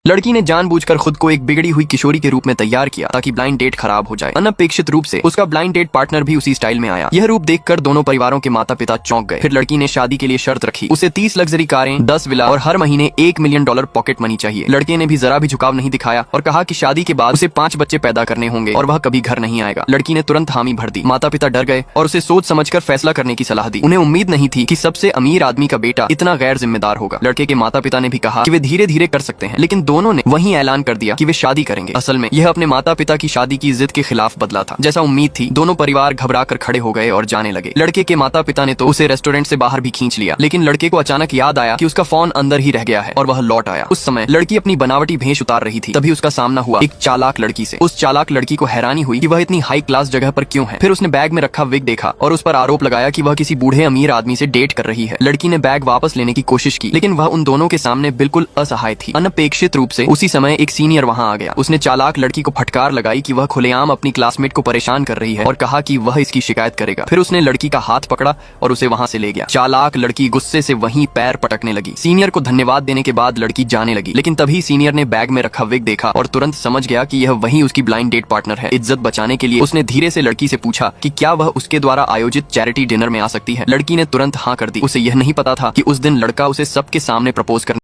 लड़की ने जानबूझकर खुद को एक बिगड़ी हुई किशोरी के रूप में तैयार किया ताकि ब्लाइंड डेट खराब हो जाए। अनअपेक्षित रूप से उसका ब्लाइंड डेट पार्टनर भी उसी स्टाइल में आया। यह रूप देखकर दोनों परिवारों के माता पिता चौंक गए। फिर लड़की ने शादी के लिए शर्त रखी, उसे 30 लग्जरी कारें, 10 विला और हर महीने $1 मिलियन पॉकेट मनी चाहिए। लड़के ने भी जरा भी झुकाव नहीं दिखाया और कहा कि शादी के बाद उसे 5 बच्चे पैदा करने होंगे और वह कभी घर नहीं आएगा। लड़की ने तुरंत हामी भर दी। माता पिता डर गए और उसे सोच समझकर फैसला करने की सलाह दी। उन्हें उम्मीद नहीं थी कि सबसे अमीर आदमी का बेटा इतना गैर जिम्मेदार होगा। लड़के के माता पिता ने भी कहा कि वे धीरे धीरे कर सकते हैं, लेकिन दोनों ने वहीं ऐलान कर दिया कि वे शादी करेंगे। असल में यह अपने माता पिता की शादी की जिद के खिलाफ बदला था। जैसा उम्मीद थी, दोनों परिवार घबरा कर खड़े हो गए और जाने लगे। लड़के के माता पिता ने तो उसे रेस्टोरेंट से बाहर भी खींच लिया, लेकिन लड़के को अचानक याद आया कि उसका फोन अंदर ही रह गया है और वह लौट आया। उस समय लड़की अपनी बनावटी भेष उतार रही थी, तभी उसका सामना हुआ एक चालाक लड़की से। उस चालाक लड़की को हैरानी हुई कि वह इतनी हाई क्लास जगह पर क्यों है। फिर उसने बैग में रखा विग देखा और उस पर आरोप लगाया कि वह किसी बूढ़े अमीर आदमी से डेट कर रही है। लड़की ने बैग वापस लेने की कोशिश की, लेकिन वह उन दोनों के सामने बिल्कुल असहाय थी। अनपेक्षित रूप से उसी समय एक सीनियर वहां आ गया। उसने चालाक लड़की को फटकार लगाई कि वह खुलेआम अपनी क्लासमेट को परेशान कर रही है और कहा कि वह इसकी शिकायत करेगा। फिर उसने लड़की का हाथ पकड़ा और उसे वहां से ले गया। चालाक लड़की गुस्से से वहीं पैर पटकने लगी। सीनियर को धन्यवाद देने के बाद लड़की जाने लगी, लेकिन तभी सीनियर ने बैग में रखा विग देखा और तुरंत समझ गया कि यह वही उसकी ब्लाइंड डेट पार्टनर है। इज्जत बचाने के लिए उसने धीरे से लड़की से पूछा कि क्या वह उसके द्वारा आयोजित चैरिटी डिनर में आ सकती है। लड़की ने तुरंत हाँ कर दी। उसे यह नहीं पता था कि उस दिन लड़का उसे सबके सामने प्रपोज करने